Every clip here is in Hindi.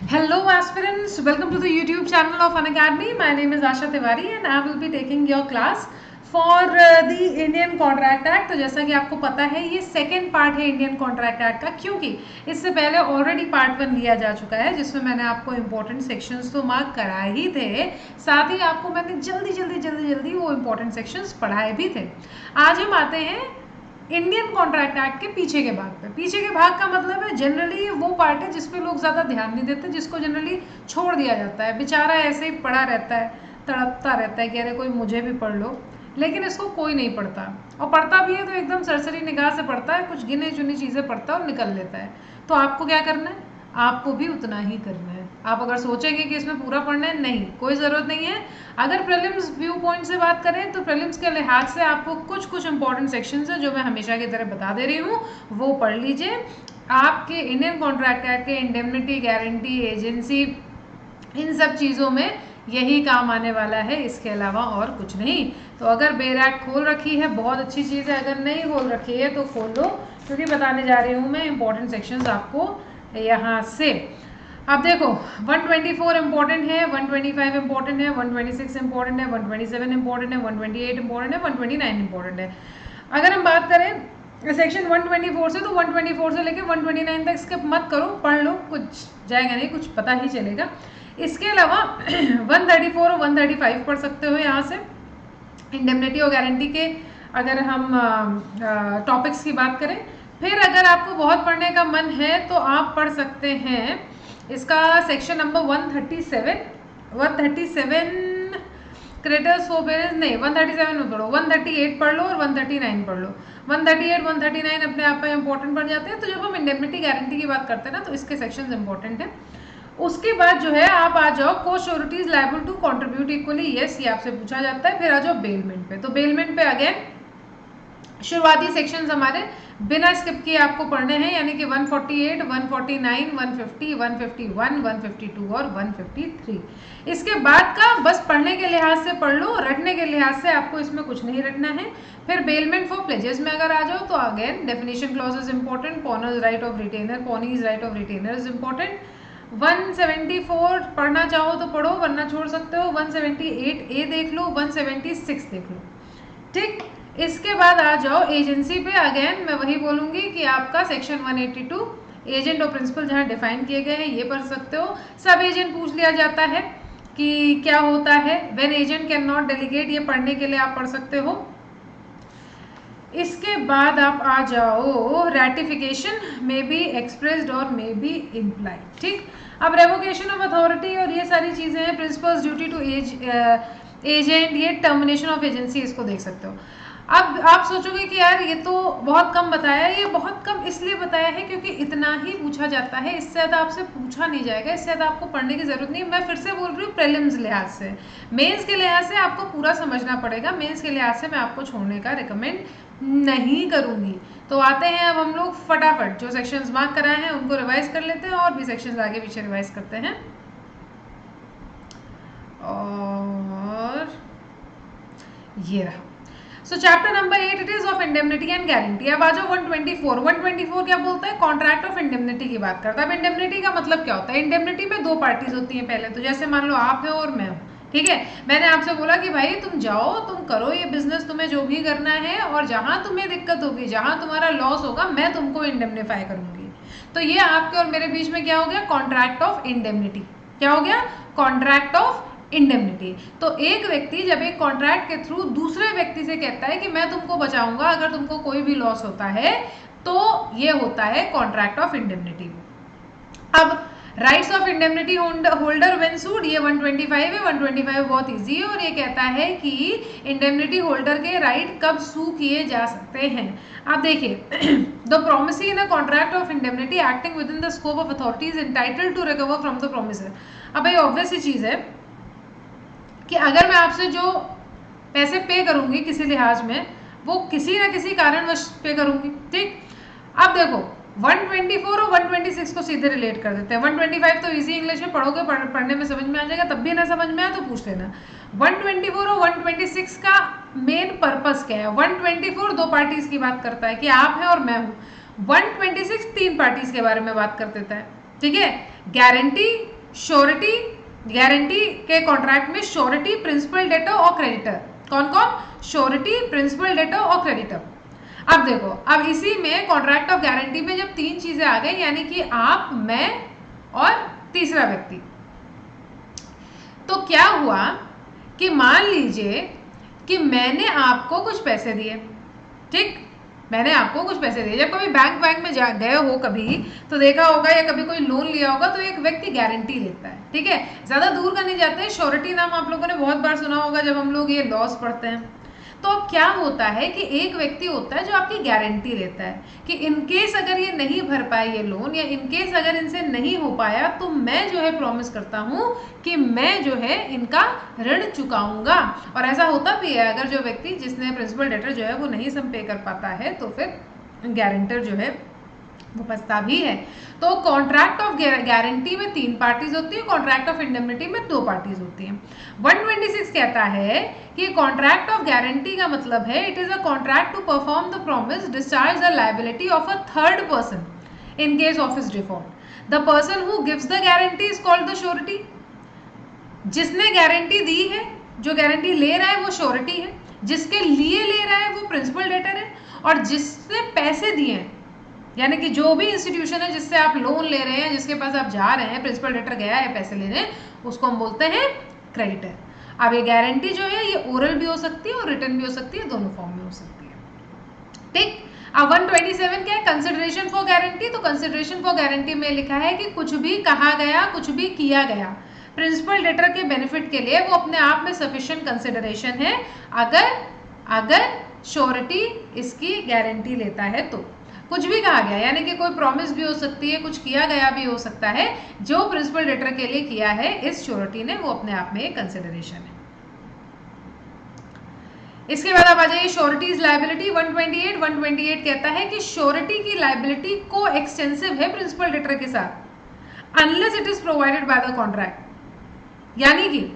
Hello aspirants, welcome to the YouTube channel of Unacademy. My name is Asha Tiwari and I will be taking your class for the Indian Contract Act. तो जैसा कि आपको पता है ये सेकेंड पार्ट है इंडियन कॉन्ट्रैक्ट एक्ट का, क्योंकि इससे पहले ऑलरेडी पार्ट 1 लिया जा चुका है जिसमें मैंने आपको इंपॉर्टेंट सेक्शंस तो मार्क कराए ही थे, साथ ही आपको मैंने जल्दी वो इंपॉर्टेंट सेक्शंस पढ़ाए भी थे। आज हम आते हैं इंडियन कॉन्ट्रैक्ट एक्ट के पीछे के भाग पे। पीछे के भाग का मतलब है जनरली वो पार्ट है जिसपे लोग ज़्यादा ध्यान नहीं देते, जिसको जनरली छोड़ दिया जाता है, बेचारा ऐसे ही पड़ा रहता है, तड़पता रहता है कि अरे कोई मुझे भी पढ़ लो, लेकिन इसको कोई नहीं पढ़ता, और पढ़ता भी है तो एकदम सरसरी निगाह से पढ़ता है, कुछ गिने चुनी चीज़ें पढ़ता है और निकल लेता है। तो आपको क्या करना है, आपको भी उतना ही करना है। आप अगर सोचेंगे कि इसमें पूरा पढ़ना है, नहीं, कोई ज़रूरत नहीं है। अगर प्रीलिम्स व्यू पॉइंट से बात करें तो प्रीलिम्स के लिहाज से आपको कुछ इंपॉर्टेंट सेक्शंस हैं जो मैं हमेशा की तरह बता दे रही हूँ, वो पढ़ लीजिए। आपके इंडियन कॉन्ट्रैक्ट एक्ट के इंडेमनिटी, गारंटी, एजेंसी, इन सब चीज़ों में यही काम आने वाला है, इसके अलावा और कुछ नहीं। तो अगर बेर एक्ट खोल रखी है बहुत अच्छी चीज़ है, अगर नहीं खोल रखी है तो खोल लो, क्योंकि बताने जा रही हूँ मैं इंपॉर्टेंट सेक्शंस आपको यहाँ से। अब देखो 124 इंपॉर्टेंट है, 125 इंपॉर्टेंट है, 126 इंपॉर्टेंट है, 127 इंपॉर्टेंट है, 128 इंपॉर्टेंट है, 129 इंपॉर्टेंट है। अगर हम बात करें सेक्शन 124 से, तो 124 से लेकर 129 तक स्किप मत करो, पढ़ लो, कुछ जाएगा नहीं, कुछ पता ही चलेगा। इसके अलावा 134 और 135 पढ़ सकते हो यहाँ से, इंडेमनिटी और गारंटी के अगर हम टॉपिक्स की बात करें। फिर अगर आपको बहुत पढ़ने का मन है तो आप पढ़ सकते हैं इसका सेक्शन नंबर 137 क्रेडिटर्स फोरबेरेंस, नहीं 137 में पढ़ो, 138 पढ़ लो और 139 पढ़ लो। 138 139 अपने आप में इंपॉर्टेंट पढ़ जाते हैं। तो जब हम इंडेमनिटी गारंटी की बात करते हैं ना, तो इसके सेक्शंस इंपॉर्टेंट हैं। उसके बाद जो है आप आ जाओ co sureties liable to contribute equally, yes ये आपसे पूछा जाता है। फिर आ जाओ बेलमेंट पे। तो बेलमेंट पे अगेन शुरुआती सेक्शंस हमारे बिना स्किप किए आपको पढ़ने हैं, यानी कि 148, 149, 150, 151, 152 और 153। इसके बाद का बस पढ़ने के लिहाज से पढ़ लो, रटने के लिहाज से आपको इसमें कुछ नहीं रटना है। फिर बेलमेंट फॉर प्लेजेस में अगर आ जाओ तो again definition clause is important, pawner's right of retainer, pawnee's right of retainer is important. 174 पढ़ना चाहो तो पढ़ो, वरना छोड़ सकते हो। 178A देख लो, 176 देख लो, ठीक। इसके बाद आ जाओ एजेंसी पे। अगेन मैं वही बोलूंगी कि आपका सेक्शन 182 एजेंट और प्रिंसिपल जहाँ डिफाइन किए गए हैं ये पढ़ सकते हो। सब एजेंट पूछ लिया जाता है कि क्या होता है, when agent can not delegate, ये पढ़ने के लिए आप पढ़ सकते हो। इसके बाद आप आ जाओ रैटिफिकेशन में बी एक्सप्रेस्ड और में बी इम्प्लाइड, ठीक। अब रेवोकेशन ऑफ अथॉरिटी और ये सारी चीज़ें हैं, प्रिंसिपल्स ड्यूटी टू एजेंट, ये टर्मिनेशन ऑफ एजेंसी, इसको देख सकते हो। अब आप सोचोगे कि यार ये तो बहुत कम बताया है, ये बहुत कम इसलिए बताया है क्योंकि इतना ही पूछा जाता है, इससे ज़्यादा आपसे पूछा नहीं जाएगा, इससे ज़्यादा आपको पढ़ने की ज़रूरत नहीं है। मैं फिर से बोल रही हूँ प्रीलिम्स लिहाज से, मेंस के लिहाज से आपको पूरा समझना पड़ेगा, मेंस के लिहाज से मैं आपको छोड़ने का रिकमेंड नहीं करूँगी। तो आते हैं अब हम लोग फटाफट जो सेक्शंस मार्क कराए हैं उनको रिवाइज कर लेते हैं, और भी सेक्शंस आगे पीछे रिवाइज करते हैं। और ये रहा। सो chapter number 8 it is of indemnity and guarantee. अब आ जाओ 124 क्या बोलता है, कॉन्ट्रैक्ट ऑफ इंडेमनिटी की बात करता है। अब इंडेमनिटी का मतलब क्या होता है, इंडेमनिटी में दो पार्टीज होती हैं। पहले तो जैसे मान लो आप है और मैं हूँ, ठीक है, मैंने आपसे बोला कि भाई तुम जाओ, तुम करो ये बिजनेस, तुम्हें जो भी करना है, और जहां तुम्हें दिक्कत होगी, जहां तुम्हारा लॉस होगा, मैं तुमको इंडेमनीफाई करूंगी। तो ये आपके और मेरे बीच में क्या हो गया, कॉन्ट्रैक्ट ऑफ इंडेमनिटी। क्या हो गया, कॉन्ट्रैक्ट ऑफ इंडेमनिटी। तो एक व्यक्ति जब एक कॉन्ट्रैक्ट के थ्रू दूसरे व्यक्ति से कहता है कि मैं तुमको बचाऊंगा अगर तुमको कोई भी लॉस होता है, तो ये होता है कॉन्ट्रैक्ट ऑफ इंडेमनिटी। अब rights of indemnity holder when sued, ये 125 है। 125 बहुत इजी है, और ये कहता है कि इंडेमनिटी होल्डर के राइट कब सू किए जा सकते हैं। अब देखिए the promisee in a contract of indemnity acting within the scope of authorities entitled to recover from the promisor. अब भाई ऑब्वियस सी चीज है कि अगर मैं आपसे जो पैसे पे करूंगी किसी लिहाज में, वो किसी ना किसी कारणवश पे करूंगी, ठीक। अब देखो 124 और 126 को सीधे रिलेट कर देते हैं। 125 तो इजी इंग्लिश में पढ़ोगे, पढ़ने में समझ में आ जाएगा, तब भी ना समझ में आए तो पूछ लेना। 124 और 126 का मेन पर्पस क्या है। 124 दो पार्टीज की बात करता है कि आप हैं और मैं हूँ। 126 तीन पार्टीज के बारे में बात कर देता है, ठीक है। गारंटी, श्योरिटी, गारंटी के कॉन्ट्रैक्ट में श्योरिटी, प्रिंसिपल, डेटर और क्रेडिटर। कौन कौन? श्योरिटी, प्रिंसिपल, डेटर और क्रेडिटर। अब देखो, अब इसी में कॉन्ट्रैक्ट ऑफ गारंटी में जब तीन चीजें आ गई, यानी कि आप, मैं और तीसरा व्यक्ति, तो क्या हुआ कि मान लीजिए कि मैंने आपको कुछ पैसे दिए, ठीक, मैंने आपको कुछ पैसे दिए। जब कभी बैंक में जा गए हो कभी तो देखा होगा, या कभी कोई लोन लिया होगा तो एक व्यक्ति गारंटी लेता है, ठीक है, ज्यादा दूर का नहीं जाते हैं। श्योरिटी नाम आप लोगों ने बहुत बार सुना होगा जब हम लोग ये लॉस पढ़ते हैं। तो अब क्या होता है कि एक व्यक्ति होता है जो आपकी गारंटी लेता है कि इनकेस अगर ये नहीं भर पाए ये लोन, या इनकेस अगर इनसे नहीं हो पाया, तो मैं जो है प्रॉमिस करता हूं कि मैं जो है इनका ऋण चुकाऊंगा। और ऐसा होता भी है, अगर जो व्यक्ति जिसने प्रिंसिपल डेटर जो है वो नहीं सम पे कर पाता है तो फिर गारंटर जो है वो फंसता भी है। तो कॉन्ट्रैक्ट ऑफ गारंटी में 3 पार्टीज होती है, कॉन्ट्रैक्ट ऑफ इंडेमनिटी में 2 पार्टीज होती हैं। 126 कहता है कि कॉन्ट्रैक्ट ऑफ गारंटी का मतलब है it is a contract to perform the promise, discharge the liability of a third person in case of his default. The person who gives the guarantee is called the surety. जिसने गारंटी दी है, जो गारंटी ले रहा है वो श्योरिटी है, जिसके लिए ले रहा है वो प्रिंसिपल डेटर है, और जिसने पैसे दिए हैं, यानी कि जो भी इंस्टीट्यूशन है जिससे आप लोन ले रहे हैं, जिसके पास आप जा रहे हैं, प्रिंसिपल डेटर गया है पैसे लेने, उसको हम बोलते हैं क्रेडिटर। अब ये गारंटी जो है ये ओरल भी हो सकती है और रिटर्न भी हो सकती है, दोनों फॉर्म में हो सकती है, ठीक। अब 127 क्या है? Consideration for guarantee. तो कंसिडरेशन फॉर गारंटी में लिखा है कि कुछ भी कहा गया, कुछ भी किया गया प्रिंसिपल डेटर के बेनिफिट के लिए, वो अपने आप में सफिशिएंट कंसिडरेशन है अगर श्योरिटी इसकी गारंटी लेता है तो। कुछ भी कहा गया यानी कि कोई प्रॉमिस भी हो सकती है, कुछ किया गया भी हो सकता है, जो प्रिंसिपल डेटर के लिए किया है इस श्योरिटी ने, वो अपने आप में एक कंसिडरेशन है। इसके बाद आप आ जाइए श्योरिटीज लायबिलिटी 128 कहता है कि श्योरिटी की लायबिलिटी को एक्सटेंसिव है प्रिंसिपल डेटर के साथ, unless it is provided by the contract. यानी कि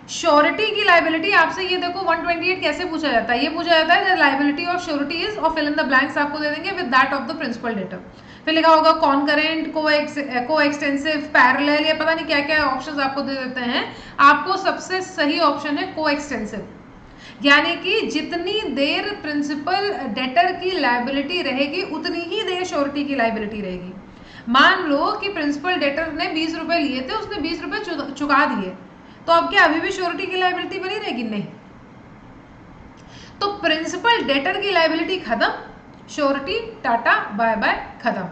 श्योरिटी की लायबिलिटी आपसे, ये देखो 128 कैसे पूछा जाता है, ये पूछा जाता है the liability of surety is, और फिल इन द ब्लैंक्स आपको दे देंगे with that of the principal debtor. फिर लिखा होगा कॉन्करेंट, को एक्सटेंसिव, पैरेलल, ये पता नहीं क्या क्या ऑप्शंस आपको दे देते हैं। आपको सबसे सही ऑप्शन है को एक्सटेंसिव, यानी कि जितनी देर प्रिंसिपल डेटर की लायबिलिटी रहेगी उतनी ही देर श्योरिटी की लायबिलिटी रहेगी। मान लो कि प्रिंसिपल डेटर ने 20 रुपए लिए थे, उसने 20 रुपए चुका दिए, तो अब क्या अभी भी श्योरिटी की लायबिलिटी बनी रहेगी? नहीं। तो प्रिंसिपल डेटर की लायबिलिटी खत्म, श्योरिटी टाटा बाय बाय खत्म।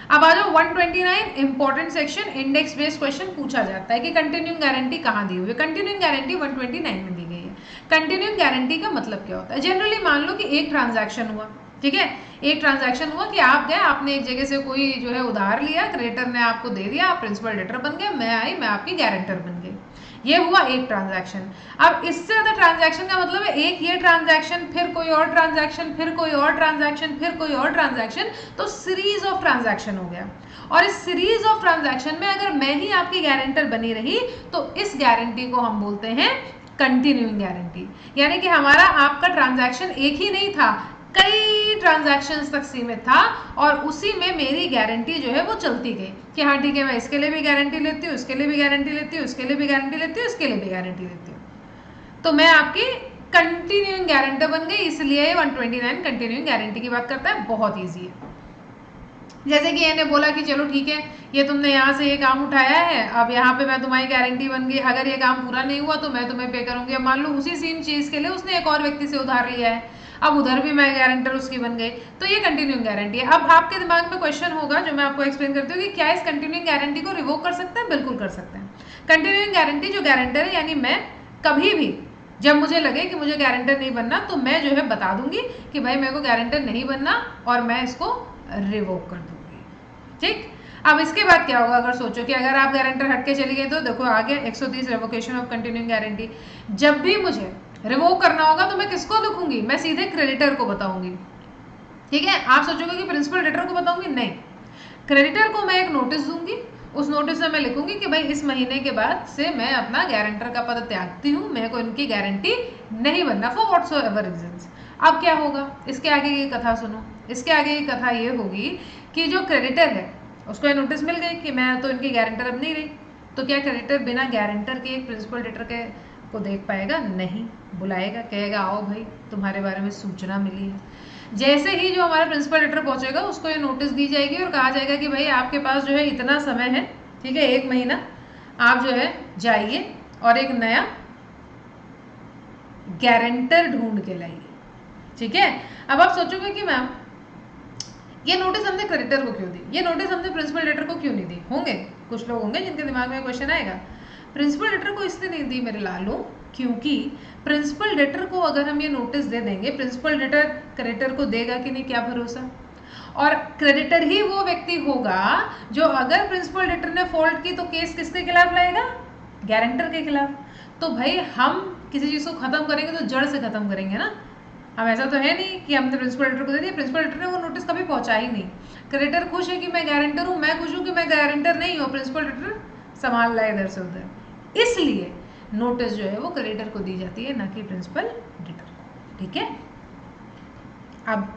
अब आ जाओ 129 important section, index based question पूछा जाता है कि कंटिन्यूइंग गारंटी कहाँ दी हुई है। कंटिन्यूइंग गारंटी 129 में दी गई है। कंटिन्यूइंग गारंटी का मतलब क्या होता है? जनरली मान लो कि एक ट्रांजैक्शन हुआ, ठीक है, एक ट्रांजैक्शन हुआ कि आप गए, आपने एक जगह से कोई जो है उधार लिया, क्रेडिटर ने आपको दे दिया, आप प्रिंसिपल डेटर बन गए, मैं आई, मैं आपकी गारंटर बन गई, ये हुआ एक ट्रांजैक्शन। अब इससे ज्यादा ट्रांजैक्शन का मतलब है एक ये ट्रांजैक्शन, फिर कोई और ट्रांजैक्शन, फिर कोई और ट्रांजैक्शन, फिर कोई और ट्रांजैक्शन, तो सीरीज ऑफ ट्रांजैक्शन हो गया। और इस सीरीज ऑफ ट्रांजैक्शन में अगर मैं ही आपकी गारंटर बनी रही तो इस गारंटी को हम बोलते हैं कंटिन्यूइंग गारंटी। यानी कि हमारा आपका ट्रांजैक्शन एक ही नहीं था, कई ट्रांजैक्शंस तक सीमित था, और उसी में मेरी गारंटी जो है वो चलती गई कि हाँ ठीक है, मैं इसके लिए भी गारंटी लेती हूँ, इसके लिए भी गारंटी लेती हूँ, इसके लिए भी गारंटी लेती हूँ, इसके लिए भी गारंटी लेती हूँ, तो मैं आपकी कंटिन्यूइंग गारंटर बन गई। इसलिए 129 कंटिन्यूइंग गारंटी की बात करता है, बहुत ईजी है। जैसे कि मैंने बोला कि चलो ठीक है, ये तुमने यहाँ से ये काम उठाया है, अब यहाँ पे मैं तुम्हारी गारंटी बन गई, अगर ये काम पूरा नहीं हुआ तो मैं तुम्हें पे करूंगी। अब मान लो उसी सेम चीज के लिए उसने एक और व्यक्ति से उधार लिया है, अब उधर भी मैं गारंटर उसकी बन गई, तो ये कंटिन्यूइंग गारंटी है। अब आपके दिमाग में क्वेश्चन होगा जो मैं आपको एक्सप्लेन करती हूँ कि क्या इस कंटिन्यूइंग गारंटी को रिवोक कर सकते हैं? बिल्कुल कर सकते हैं। कंटिन्यूइंग गारंटी, जो गारंटर है यानी मैं, कभी भी जब मुझे लगे कि मुझे गारंटर नहीं बनना तो मैं जो है बता दूंगी कि भाई मेरे को गारंटर नहीं बनना और मैं इसको रिवोक कर दूंगी, ठीक। अब इसके बाद क्या होगा? अगर सोचो कि अगर आप गारंटर हट के चली गई तो देखो आगे 130 रिवोकेशन ऑफ कंटिन्यूइंग गारंटी। जब भी मुझे रिवोक करना होगा तो मैं किसको लिखूंगी? मैं सीधे क्रेडिटर को बताऊंगी, ठीक है। आप सोचोगे कि प्रिंसिपल डेटर को बताऊंगी, नहीं, क्रेडिटर को मैं एक नोटिस दूंगी, उस नोटिस में मैं लिखूंगी कि भाई इस महीने के बाद से मैं अपना गारंटर का पद त्यागती हूँ, मेरे को इनकी गारंटी नहीं बनना फॉर व्हाटसोएवर रीजंस। अब क्या होगा? इसके आगे की कथा सुनो। इसके आगे की कथा ये होगी कि जो क्रेडिटर है उसको ये नोटिस मिल गई कि मैं तो इनकी गारंटर अब नहीं रही, तो क्या क्रेडिटर बिना गारंटर के एक प्रिंसिपल डेटर के को देख पाएगा? नहीं, बुलाएगा, कहेगा आओ भाई तुम्हारे बारे में सूचना मिली है। जैसे ही जो हमारा प्रिंसिपल लेटर पहुंचेगा उसको ये नोटिस दी जाएगी और कहा जाएगा कि भाई आपके पास जो है इतना समय है, ठीक है, 1 महीना, आप जो है जाइए और एक नया गारंटर ढूंढ के लाइए। ठीक है, अब आप सोचोगे कि मैम ये नोटिस हमने क्रेडिटर को क्यों दी, ये नोटिस हमने प्रिंसिपल लेटर को क्यों नहीं दी? होंगे कुछ लोग होंगे जिनके दिमाग में क्वेश्चन आएगा। प्रिंसिपल लेटर को इसलिए नहीं दी मेरे लालू, क्योंकि प्रिंसिपल लेटर को अगर हम ये नोटिस दे देंगे, प्रिंसिपल लेटर क्रेडिटर को देगा कि नहीं, क्या भरोसा। और क्रेडिटर ही वो व्यक्ति होगा जो अगर प्रिंसिपल लेटर ने फॉल्ट की तो केस किसके खिलाफ लाएगा? गारंटर के खिलाफ। तो भाई हम किसी चीज़ को खत्म करेंगे तो जड़ से खत्म करेंगे ना। हम ऐसा तो है नहीं कि हमने प्रिंसिपल लेटर को दे दिया, प्रिंसिपल लेटर ने वो नोटिस कभी पहुंचा ही नहीं। क्रेडिटर खुश है कि मैं गारंटर हूँ, मैं खुश हूँ कि मैं गारंटर नहीं हूँ, प्रिंसिपल लेटर संभाल रहा है इधर से उधर। इसलिए नोटिस जो है वो क्रेडिटर को दी जाती है, ना कि प्रिंसिपल लेटर को। ठीक है, अब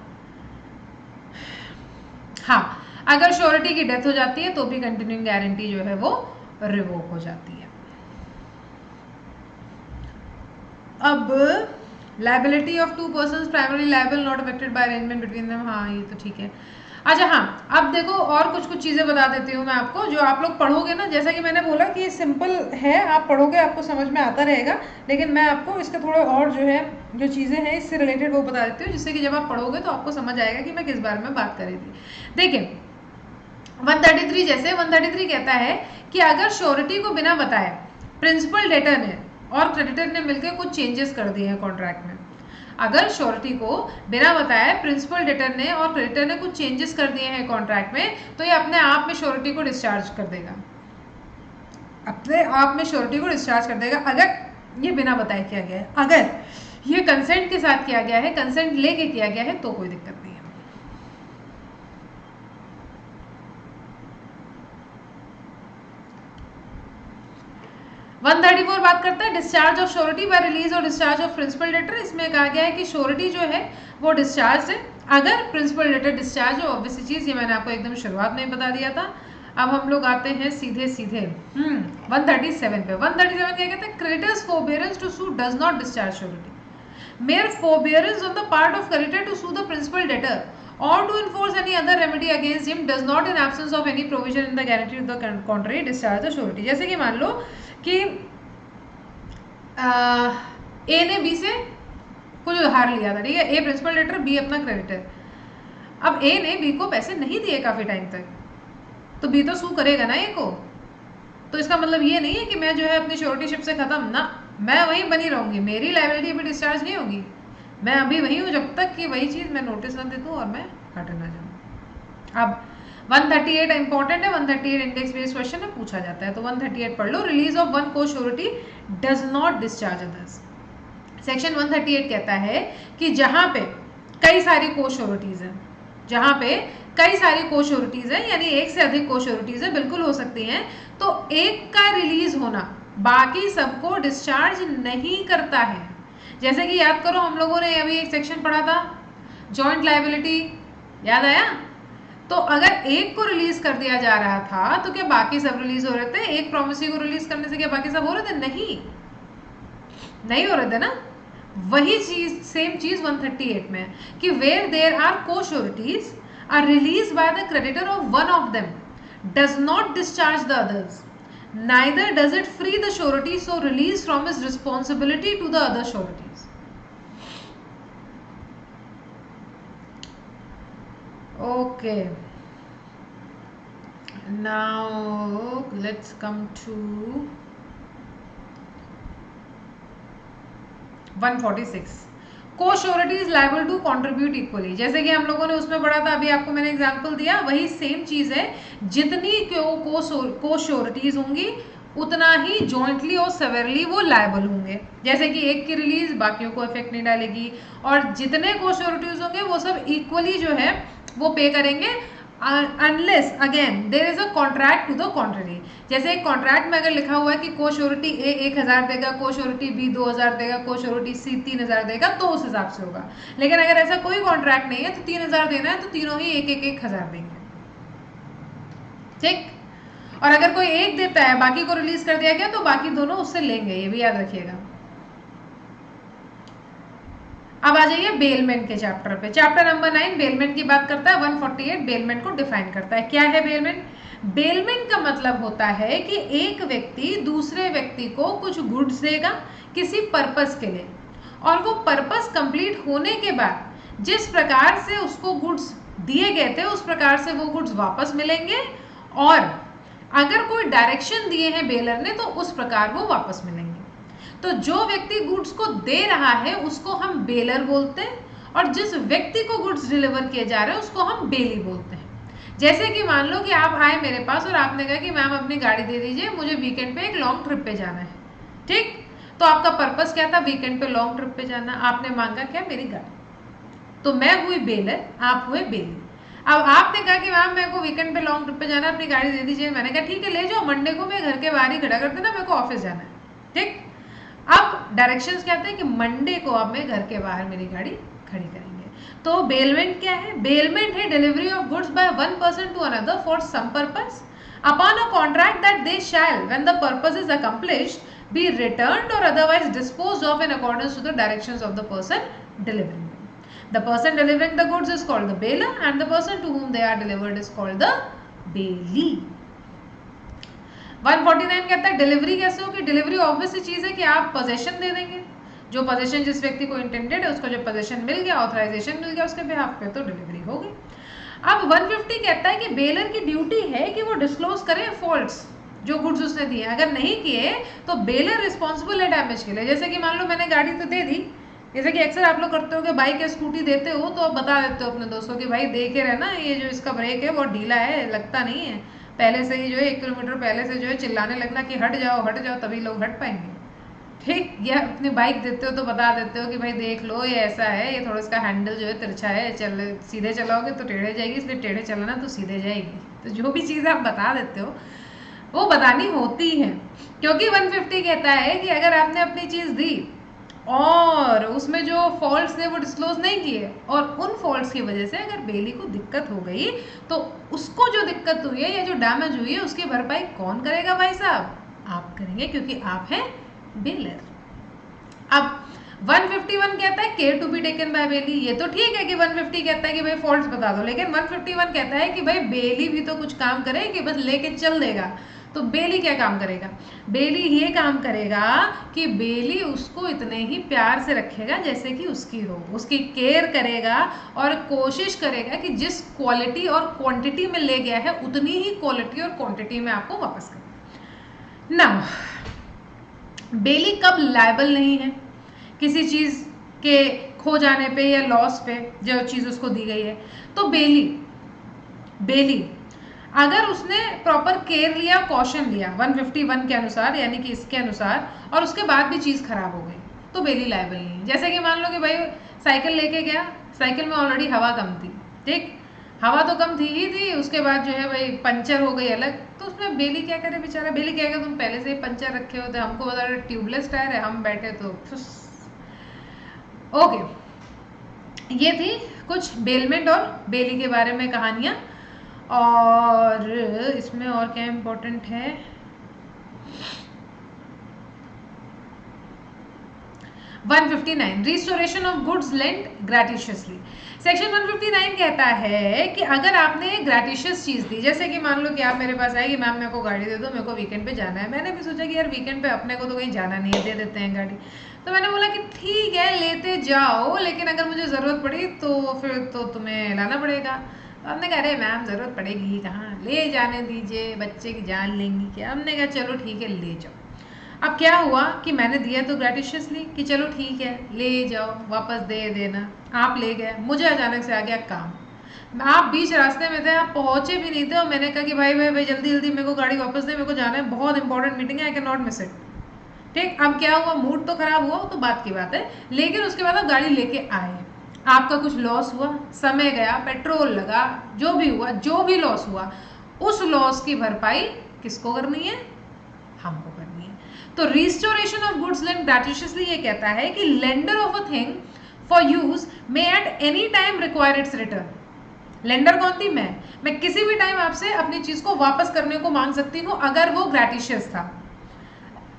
हाँ, अगर श्योरिटी की डेथ हो जाती है तो भी कंटिन्यूइंग गारंटी जो है वो रिवोक हो जाती है। अब liability of 2 persons primary liable not affected by arrangement between them, हाँ ये तो ठीक है। अच्छा हाँ, अब देखो और कुछ चीज़ें बता देती हूँ मैं आपको, जो आप लोग पढ़ोगे ना, जैसा कि मैंने बोला कि सिंपल है, आप पढ़ोगे आपको समझ में आता रहेगा, लेकिन मैं आपको इसके थोड़े और जो है जो चीज़ें हैं इससे रिलेटेड वो बता देती हूँ, जिससे कि जब आप पढ़ोगे तो आपको समझ आएगा कि मैं किस बारे में बात कर रही थी। देखिए 133, जैसे 133 कहता है कि अगर श्योरिटी को बिना बताए प्रिंसिपल डेटर ने और क्रेडिटर ने मिलकर कुछ चेंजेस कर दिए हैं कॉन्ट्रैक्ट में, अगर श्योरिटी को बिना बताए प्रिंसिपल डेटर ने और क्रेडिटर ने कुछ चेंजेस कर दिए हैं कॉन्ट्रैक्ट में, तो ये अपने आप में श्योरिटी को डिस्चार्ज कर देगा, अपने आप में श्योरिटी को डिस्चार्ज कर देगा, अगर ये बिना बताए किया गया है। अगर ये कंसेंट के साथ किया गया है, कंसेंट लेके किया गया है, तो कोई दिक्कत नहीं है। 134 बात करता है discharge of surety by release और डिस्चार्ज ऑफ प्रिंसिपल डेटर। इसमें कहा गया है कि श्योरिटी जो है वो डिस्चार्ज है अगर प्रिंसिपल डेटर डिस्चार्ज हो। ऑब्वियसली चीज़, ये मैंने आपको एकदम शुरुआत में बता दिया था। अब हम लोग आते हैं सीधे 137 पे। 137 क्या कहते हैं? Creditor's forbearance to sue does not discharge surety. Mere forbearance on the part of creditor to sue the principal debtor or to enforce any other remedy against him does not, in absence of any provision in the guarantee to the contrary, discharge the surety। जैसे कि मान लो कि ए ने बी से कुछ उधार लिया था, ठीक है, ए प्रिंसिपल डेटर, बी अपना क्रेडिटर। अब ए ने बी को पैसे नहीं दिए काफ़ी टाइम तक, तो बी तो सू करेगा ना ए को। तो इसका मतलब ये नहीं है कि मैं जो है अपनी श्योरिटीशिप से ख़त्म, ना, मैं वहीं बनी रहूँगी, मेरी लाइबिलिटी अभी डिस्चार्ज नहीं होगी, मैं अभी वहीं हूँ जब तक कि वही चीज़ मैं नोटिस ना दे दूँ और मैं हट ना जाऊँ। अब 138 इंपॉर्टेंट है, 138 इंडेक्स बेस्ड क्वेश्चन में पूछा जाता है, तो 138 पढ़ लो। रिलीज ऑफ वन को surety does not discharge others. Section 138 कहता है कि जहाँ पे कई सारी को श्योरिटीज़ हैं, जहाँ पे कई सारी को श्योरिटीज़ हैं, यानी एक से अधिक को श्योरिटीज़ हैं, बिल्कुल हो सकती हैं, तो एक का रिलीज होना बाकी सबको डिस्चार्ज नहीं करता है। जैसे कि याद करो, हम लोगों ने अभी एक सेक्शन पढ़ा था जॉइंट लायबिलिटी, याद आया? तो अगर एक को रिलीज कर दिया जा रहा था तो क्या बाकी सब रिलीज हो रहे थे? एक प्रॉमिसी को रिलीज करने से क्या बाकी सब हो रहे थे? नहीं हो रहे थे ना। वही चीज, सेम चीज 138 में कि where there are co sureties are release by the creditor of one of them does not discharge the others, neither does it free the surety so release from his responsibility to the other sureties. Okay, now let's come to 146 co surety is liable to contribute equally. जैसे कि हम लोगों ने उसमें पढ़ा था, अभी आपको मैंने एग्जांपल दिया, वही सेम चीज है, जितनी को श्योरिटीज होंगी उतना ही जॉइंटली और सेवरली वो लायबल होंगे। जैसे कि एक की रिलीज बाकियों को इफेक्ट नहीं डालेगी, और जितने को श्योरिटीज होंगे वो सब इक्वली जो है वो पे करेंगे, unless again there is a contract to the contrary. जैसे एक कॉन्ट्रैक्ट में अगर लिखा हुआ है कि को श्योरिटी ए 1000 देगा, को श्योरिटी बी 2000 देगा, को श्योरिटी सी 3000 देगा, तो उस हिसाब से होगा। लेकिन अगर ऐसा कोई कॉन्ट्रैक्ट नहीं है तो 3000 देना है तो तीनों ही 1-1-1000 देंगे। ठीक। और अगर कोई एक देता है, बाकी को रिलीज कर दिया गया, तो बाकी दोनों उससे लेंगे, ये भी याद रखिएगा। अब आ जाइए बेलमेंट के चैप्टर पे। चैप्टर नंबर 9 बेलमेंट की बात करता है। 148 बेलमेंट को डिफाइन करता है। क्या है बेलमेंट? बेलमेंट का मतलब होता है कि एक व्यक्ति दूसरे व्यक्ति को कुछ गुड्स देगा किसी पर्पस के लिए, और वो पर्पस कंप्लीट होने के बाद जिस प्रकार से उसको गुड्स दिए गए थे उस प्रकार से वो गुड्स वापस मिलेंगे, और अगर कोई डायरेक्शन दिए हैं बेलर ने तो उस प्रकार वो वापस मिलेंगे। तो जो व्यक्ति गुड्स को दे रहा है उसको हम बेलर बोलते हैं, और जिस व्यक्ति को गुड्स डिलीवर किए जा रहे हैं उसको हम बेली बोलते हैं। जैसे कि मान लो कि आप आए मेरे पास और आपने कहा कि मैम अपनी गाड़ी दे दीजिए, मुझे वीकेंड पे एक लॉन्ग ट्रिप पे जाना है। ठीक, तो आपका पर्पस क्या था? वीकेंड पे लॉन्ग ट्रिप पे जाना। आपने मांगा क्या? मेरी गाड़ी। तो मैं हुई बेलर, आप हुए बेली। अब आपने कहा कि मैम मेरे को वीकेंड पे लॉन्ग ट्रिप पे जाना है, अपनी गाड़ी दे दीजिए। मैंने कहा ठीक है ले जाओ, मंडे को मैं घर के बाहर ही खड़ा कर देना, मेरे को ऑफिस जाना है। ठीक, अब डायरेक्शंस क्या आते हैं कि मंडे को आप मेरे घर के बाहर मेरी गाड़ी खड़ी करेंगे। तो बेलमेंट क्या है? बेलमेंट है delivery of goods by one person to another for some purpose upon a contract that they shall when the purpose is accomplished be returned or otherwise disposed of in accordance to the directions of the person delivering them. The person delivering the goods is called the baler and the person to whom they are delivered is called the bailee. 149 कहता है डिलीवरी कैसे होगी? डिलीवरी ऑब्वियस सी चीज है कि आप पोजेशन दे देंगे। जो पोजेशन जिस व्यक्ति को इंटेंडेड है उसको जब पोजेशन मिल गया, ऑथराइजेशन मिल गया उसके बिहाफ पे, तो डिलीवरी होगी। अब 150 कहता है कि बेलर की ड्यूटी है कि वो डिस्क्लोज करे फॉल्ट्स जो गुड्स उसने दिए। अगर नहीं किए तो बेलर रिस्पॉन्सिबल है डैमेज के लिए। जैसे कि मान लो मैंने गाड़ी तो दे दी, जैसे कि अक्सर आप लोग करते हो कि बाइक या स्कूटी देते हो तो आप बता देते हो अपने दोस्तों कि भाई देखे रहना ये जो इसका ब्रेक है बहुत ढीला है, लगता नहीं है। पहले से ही जो है 1 किलोमीटर पहले से जो है चिल्लाने लगना कि हट जाओ, तभी लोग हट पाएंगे। ठीक, या अपनी बाइक देते हो तो बता देते हो कि भाई देख लो ये ऐसा है, ये थोड़ा इसका हैंडल जो है तिरछा है, चल सीधे चलाओगे तो टेढ़े जाएगी, इसलिए टेढ़े चलाना तो सीधे जाएगी। तो जो भी चीज़ आप बता देते हो वो बतानी होती है, क्योंकि 150 कहता है कि अगर आपने अपनी चीज़ दी और उसमें जो फॉल्ट्स थे वो डिस्क्लोज नहीं किए और उन फॉल्ट्स की वजह से अगर बेली को दिक्कत हो गई तो उसको जो दिक्कत हुई है या जो डैमेज हुई है उसकी भरपाई कौन करेगा भाई साहब? आप करेंगे, क्योंकि आप हैं बेलर। अब 151 कहता है care to be taken by bailee. ये तो ठीक है कि 150 कहता है कि भाई फॉल्ट्स बता दो, लेकिन 151 कहता है कि भाई बेली भी तो कुछ काम करे कि बस लेके चल देगा। तो बेली क्या काम करेगा? बेली ये काम करेगा कि बेली उसको इतने ही प्यार से रखेगा जैसे कि उसकी हो, उसकी केयर करेगा और कोशिश करेगा कि जिस क्वालिटी और क्वांटिटी में ले गया है उतनी ही क्वालिटी और क्वांटिटी में आपको वापस करे ना। बेली कब लायबल नहीं है किसी चीज़ के खो जाने पे या लॉस पे जो चीज़ उसको दी गई है? तो बेली अगर उसने प्रॉपर केयर लिया, कॉशन लिया 151 के अनुसार, यानी कि इसके अनुसार, और उसके बाद भी चीज़ खराब हो गई तो बेली लायबल नहीं है। जैसे कि मान लो कि भाई साइकिल लेके गया, साइकिल में ऑलरेडी हवा कम थी। ठीक, हवा तो कम थी ही थी, उसके बाद जो है भाई पंचर हो गई अलग, तो उसमें बेली क्या करे बेचारा? बेली कहेगा तुम पहले से ही पंचर रखे होते, हमको बता रहे ट्यूबलेस टायर है, हम बैठे तो ओके। ये थी कुछ बेलमेंट और बेली के बारे में कहानियाँ। और इसमें और क्या इम्पोर्टेंट है? Restoration of goods lent gratuitously. Section 159 कहता है कि अगर आपने ग्रेटिशियस चीज़ दी, जैसे कि मान लो कि आप मेरे पास आए कि मैम मेरे को गाड़ी दे दो, मेरे को वीकेंड पे जाना है। मैंने भी सोचा कि यार वीकेंड पे अपने को तो कहीं जाना नहीं है, दे देते हैं गाड़ी। तो मैंने बोला कि ठीक है लेते जाओ, लेकिन अगर मुझे ज़रूरत पड़ी तो फिर तो तुम्हें लाना पड़ेगा। तो हमने कहा अरे मैम ज़रूरत पड़ेगी कहाँ, ले जाने दीजिए, बच्चे की जान लेंगी क्या? हमने कहा चलो ठीक है ले जाओ। अब क्या हुआ कि मैंने दिया तो ग्रेटिशियसली कि चलो ठीक है ले जाओ, वापस दे देना। आप ले गए, मुझे अचानक से आ गया काम। आप बीच रास्ते में थे, आप पहुंचे भी नहीं थे और मैंने कहा कि भाई जल्दी जल्दी मेरे को गाड़ी वापस दे, मेरे को जाना है, बहुत इंपॉर्टेंट मीटिंग है, I can not miss it. ठीक, अब क्या हुआ? मूड तो खराब हुआ, तो बात की बात है, लेकिन उसके बाद आप गाड़ी लेके आए, आपका कुछ लॉस हुआ, समय गया, पेट्रोल लगा, जो भी हुआ, जो भी लॉस हुआ, उस लॉस की भरपाई किसको करनी है? हमको करनी है। तो रिस्टोरेशन ऑफ गुड्स लेंट ग्रेटिशियसली ये कहता है कि lender of a thing for use may at any time require it's return. Lender कौन थी? मैं किसी भी टाइम आपसे अपनी चीज को वापस करने को मांग सकती हूँ अगर वो ग्रेटिशियस था।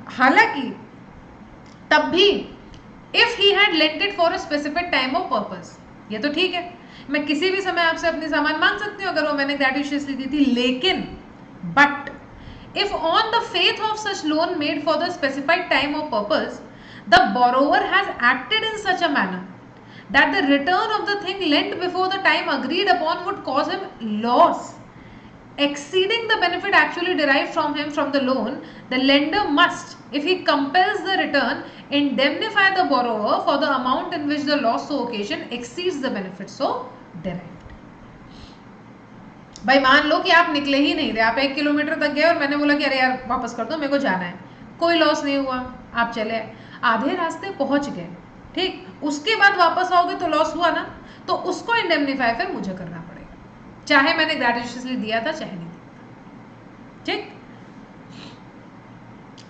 हालांकि तब भी if he had lent it for a specific time of purpose, ये तो ठीक है, मैं किसी भी समय आपसे अपनी सामान मांग सकती हूँ अगर वो मैंने ग्रेटिशियसली दी थी। लेकिन but if on the faith of such loan made for the specified time or purpose, the borrower has acted in such a manner that the return of the thing lent before the time agreed upon would cause him loss exceeding the benefit actually derived from him from the loan, the lender must, if he compels the return, indemnify the borrower for the amount in which the loss so occasion exceeds the benefit so derived. भाई मान लो कि आप निकले ही नहीं थे, आप 1 किलोमीटर तक गए और मैंने बोला कि अरे यार वापस कर दो, मेरे को जाना है, कोई लॉस नहीं हुआ, आप चले आधे रास्ते पहुंच गए, ठीक, उसके बाद वापस आओगे तो लॉस हुआ ना, तो उसको इंडेमनीफाई फिर मुझे करना पड़ेगा, चाहे मैंने ग्रेटिशियसली दिया था चाहे नहीं दिया, ठीक।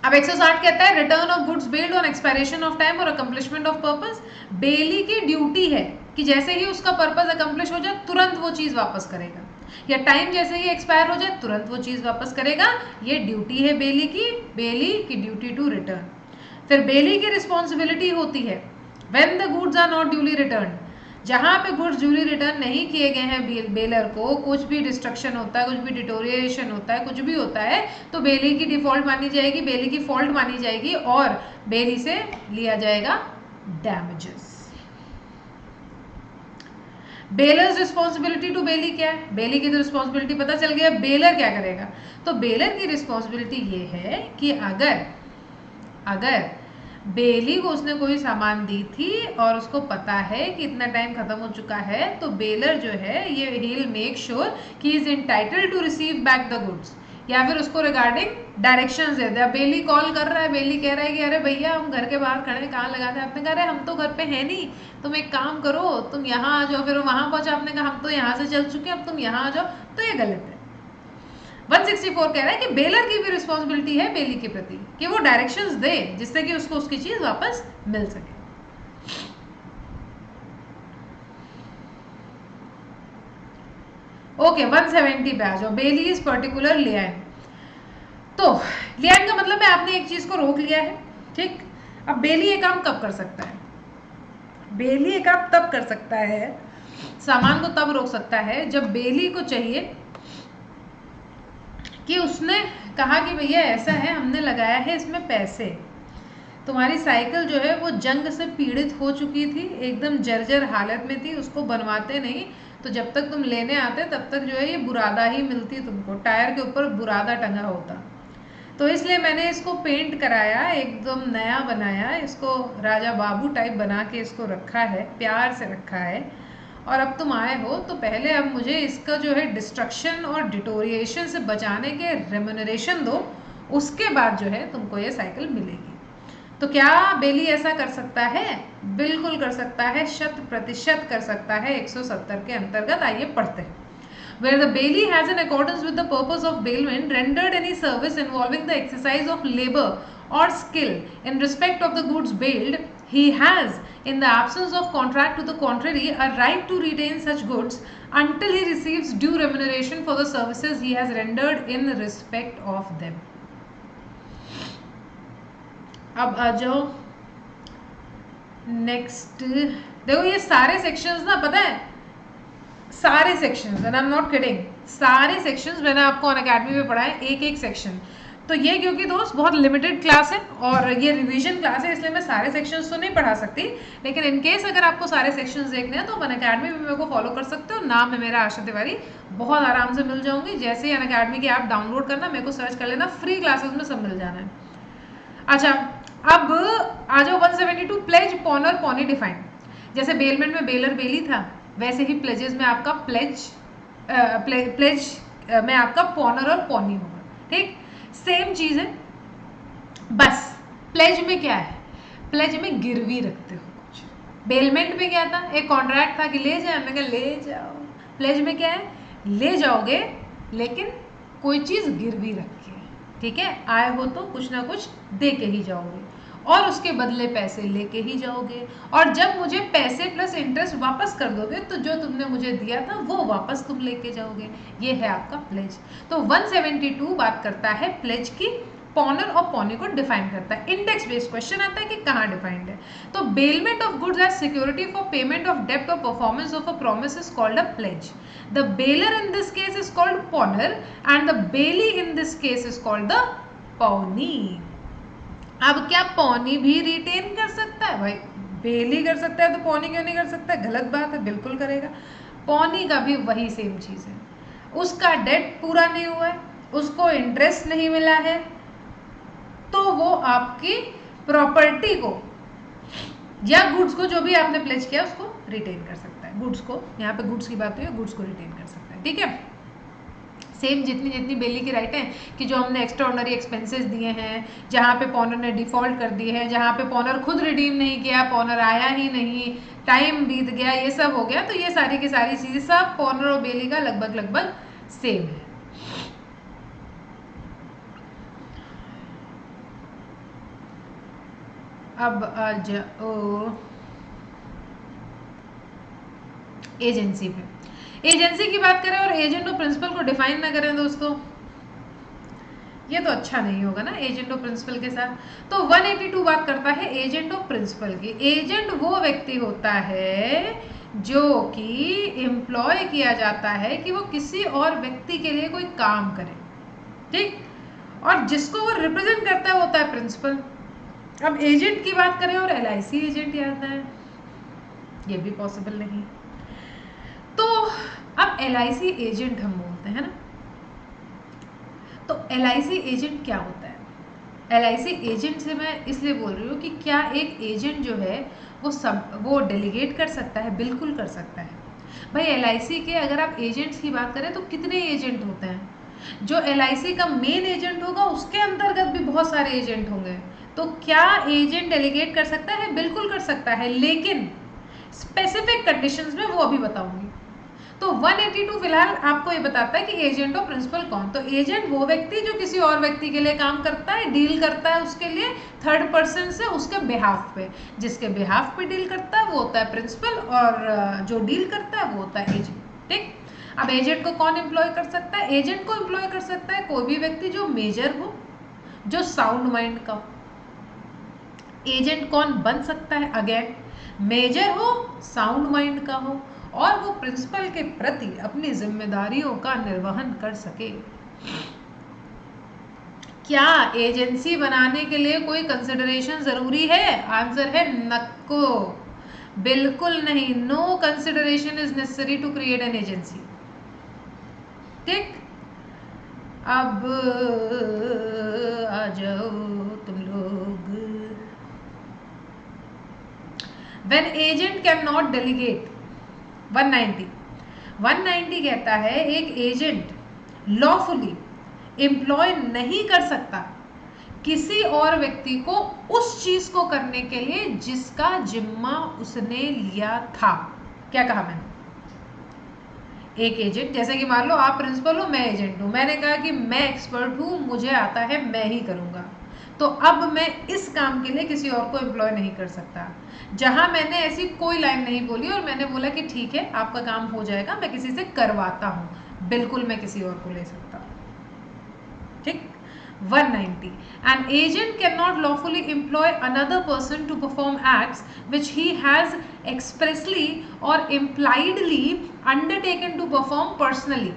अब 160 कहता है return of goods bailed on expiration of time और अकम्पलिशमेंट ऑफ पर्पस। बेली की ड्यूटी है कि जैसे ही उसका पर्पस अकम्पलिश हो जाए तुरंत वो चीज वापस करेगा, या टाइम जैसे ही एक्सपायर हो जाए तुरंत वो चीज वापस करेगा, ये ड्यूटी है बेली की ड्यूटी टू रिटर्न। फिर बेली की रिस्पॉन्सिबिलिटी होती है when the goods are not duly return, जहां पे गुड्स ड्यूली रिटर्न नहीं किए गए हैं बेलर को, कुछ भी डिस्ट्रक्शन होता है, कुछ भी डिटोरिएशन होता है, कुछ भी होता है, तो बेली की डिफॉल्ट मानी जाएगी, बेली की फॉल्ट मानी जाएगी और बेली से लिया जाएगा डैमेजेस। बेलर्स रिस्पॉन्सिबिलिटी टू बेली क्या है? बेली की तो रिस्पॉन्सिबिलिटी पता चल गया, बेलर क्या करेगा? तो बेलर की रिस्पॉन्सिबिलिटी ये है कि अगर बेली को उसने कोई सामान दी थी और उसको पता है कि इतना टाइम खत्म हो चुका है, तो बेलर जो है ये ही विल मेक श्योर कि is entitled to receive back the goods, या फिर उसको रिगार्डिंग डायरेक्शंस दे दे। बेली कॉल कर रहा है, बेली कह रहा है कि अरे भैया हम घर के बाहर खड़े हैं, कहाँ लगा दे? आपने कहा अरे हम तो घर पे है नहीं, तुम एक काम करो तुम यहाँ आ जाओ, फिर वहां पहुंचा, आपने कहा हम तो यहाँ से चल चुके हैं, अब तुम यहाँ आ जाओ, तो ये गलत है। 164 कह रहा है कि बेलर की भी रिस्पॉन्सिबिलिटी है बेली के प्रति कि वो डायरेक्शंस दे जिससे कि उसको उसकी चीज वापस मिल सके। ओके 170 पे आ जाओ। Belly is particular Lian. तो लियान का मतलब है आपने एक चीज को रोक लिया है, ठीक। अब बेली ये काम कब कर सकता है? बेली ये काम तब कर सकता है, सामान को तब रोक सकता है जब बेली को चाहिए कि उसने कहा कि भैया ऐसा है, हमने लगाया है इसमें पैसे, तुम्हारी साइकिल जो है वो जंग से पीड़ित हो चुकी थी, एकदम जर्जर हालत में थी, उसको बनवाते नहीं तो जब तक तुम लेने आते तब तक जो है ये बुरादा ही मिलती तुमको, टायर के ऊपर बुरादा टंगा होता, तो इसलिए मैंने इसको पेंट कराया, एकदम नया बनाया, इसको राजा बाबू टाइप बना के इसको रखा है, प्यार से रखा है, और अब तुम आए हो तो पहले अब मुझे इसका जो है डिस्ट्रक्शन और डिटोरिएशन से बचाने के रेम्यूनरेशन दो, उसके बाद जो है तुमको ये साइकिल मिलेगी। तो क्या बेली ऐसा कर सकता है? बिल्कुल कर सकता है, 100% कर सकता है 170 के अंतर्गत। आइए पढ़ते हैं। Where the bailee has, in accordance with the purpose of bailment, rendered any service involving the exercise of labor or skill in respect of the goods bailed, he has, in the absence of contract to the contrary, a right to retain such goods until he receives due remuneration for the services he has rendered in respect of them. अब आ जाओ नेक्स्ट। देखो ये सारे सेक्शंस ना, पता है सारे sections, and I am not kidding, सारे सेक्शंस मैंने आपको अनअकैडमी में पढ़ा है, एक एक सेक्शन। तो ये क्योंकि दोस्त बहुत लिमिटेड क्लास है और ये रिवीजन क्लास है, इसलिए मैं सारे सेक्शंस तो नहीं पढ़ा सकती, लेकिन इन केस अगर आपको सारे सेक्शंस देखने हैं तो अनअकैडमी में मेरे को फॉलो कर सकते हो। नाम है मेरा आशा तिवारी, बहुत आराम से मिल जाऊंगी। जैसे ही अनअकैडमी की ऐप डाउनलोड करना, मेरे को सर्च कर लेना, फ्री क्लासेस में सब मिल जाना है। अच्छा अब आ जाओ 172 प्लेज पॉनर पॉनी डिफाइन। जैसे बेलमेंट में बेलर बेली था, वैसे ही प्लेजेस में आपका प्लेज में आपका पॉनर और पॉनी होगा, ठीक, सेम चीज है। बस प्लेज में क्या है? प्लेज में गिरवी रखते हो कुछ। बेलमेंट में क्या था? एक कॉन्ट्रैक्ट था कि ले जाए, मैंने कहा ले जाओ। प्लेज में क्या है? ले जाओगे लेकिन कोई चीज गिरवी रख के, ठीक है, आए हो तो कुछ ना कुछ दे के ही जाओगे। और उसके बदले पैसे लेके ही जाओगे, और जब मुझे पैसे प्लस इंटरेस्ट वापस कर दोगे तो जो तुमने मुझे दिया था वो वापस तुम लेके जाओगे। ये है आपका प्लेज। तो 172 बात करता है प्लेज की, पॉनर और पॉनी को डिफाइन करता है। इंडेक्स बेस्ड क्वेश्चन आता है कि कहाँ डिफाइंड है। तो bailment of goods as security for payment of डेप्ट और performance of a promise is called a pledge. The bailor in this case is called pawnor and the bailee in this case is called the pawnee. अब क्या पौनी भी रिटेन कर सकता है? भाई बेली कर सकता है तो पौनी क्यों नहीं कर सकता है? गलत बात है, बिल्कुल करेगा। पौनी का भी वही सेम चीज़ है, उसका डेट पूरा नहीं हुआ है, उसको इंटरेस्ट नहीं मिला है, तो वो आपकी प्रॉपर्टी को या गुड्स को, जो भी आपने प्लेज किया उसको रिटेन कर सकता है। गुड्स को, यहाँ पे गुड्स की बात हुई है, गुड्स को रिटेन कर सकता है। ठीक है, सेम जितनी जितनी बेली की राइट है कि जो हमने एक्स्ट्रा ऑर्डिनरी एक्सपेंसेस दिए हैं, जहाँ पे पॉनर ने डिफॉल्ट कर दिए हैं, जहाँ पे पॉनर खुद रिडीम नहीं किया, पॉनर आया ही नहीं, टाइम बीत गया, ये सब हो गया, तो ये सारी की सारी चीज़ें सब पॉनर और बेली का लगभग लगभग सेम है। अब आ जाओ एजेंसी पे। एजेंसी की बात करें और एजेंट और प्रिंसिपल को डिफाइन ना करें दोस्तों, ये तो अच्छा नहीं होगा ना एजेंट और प्रिंसिपल के साथ। तो 182 बात करता है एजेंट और प्रिंसिपल की। एजेंट वो व्यक्ति होता है जो कि एम्प्लॉय किया जाता है कि वो किसी और व्यक्ति के लिए कोई काम करे, ठीक, और जिसको वो रिप्रेजेंट करता है होता है प्रिंसिपल। अब एजेंट की बात करें और LIC एजेंट याद है, ये भी पॉसिबल नहीं। तो अब LIC एजेंट हम बोलते हैं ना, तो LIC एजेंट क्या होता है? LIC एजेंट से मैं इसलिए बोल रही हूँ कि क्या एक एजेंट जो है वो डेलीगेट कर सकता है? बिल्कुल कर सकता है भाई। LIC के अगर आप एजेंट्स की बात करें तो कितने एजेंट होते हैं? जो LIC का मेन एजेंट होगा उसके अंतर्गत भी बहुत सारे एजेंट होंगे। तो क्या एजेंट डेलीगेट कर सकता है? बिल्कुल कर सकता है, लेकिन स्पेसिफिक कंडीशंस में, वो अभी बताऊंगी। तो 182 फिलहाल आपको ये बताता है कि एजेंट और प्रिंसिपल कौन। तो एजेंट वो व्यक्ति जो किसी और व्यक्ति के लिए काम करता है, डील करता है उसके लिए थर्ड पर्सन से, उसके बिहाफ पे। जिसके बिहाफ पे डील करता है वो होता है प्रिंसिपल, और जो डील करता है वो होता है एजेंट। ठीक, अब एजेंट को कौन एम्प्लॉय कर सकता है? एजेंट को एम्प्लॉय कर सकता है कोई भी व्यक्ति जो मेजर हो, जो साउंड माइंड का हो। एजेंट कौन बन सकता है? अगेन मेजर हो, साउंड माइंड का हो, और वो प्रिंसिपल के प्रति अपनी जिम्मेदारियों का निर्वहन कर सके। क्या एजेंसी बनाने के लिए कोई कंसिडरेशन जरूरी है? आंसर है नको, बिल्कुल नहीं। No consideration is necessary to create an agency. ठीक, अब आ जाओ तुम लोग। When agent cannot delegate, 190 कहता है एक एजेंट लॉफुली एम्प्लॉय नहीं कर सकता किसी और व्यक्ति को उस चीज को करने के लिए जिसका जिम्मा उसने लिया था। क्या कहा मैंने? एक एजेंट, जैसे कि मान लो आप प्रिंसिपल हो, मैं एजेंट हूं, मैंने कहा कि मैं एक्सपर्ट हूं, मुझे आता है, मैं ही करूंगा, तो अब मैं इस काम के लिए किसी और को एम्प्लॉय नहीं कर सकता। जहां मैंने ऐसी कोई लाइन नहीं बोली और मैंने बोला कि ठीक है आपका काम हो जाएगा, मैं किसी से करवाता हूं, बिल्कुल मैं किसी और को ले सकता हूं। ठीक, 190, an agent cannot lawfully employ another person to perform acts which he has expressly or impliedly undertaken to perform personally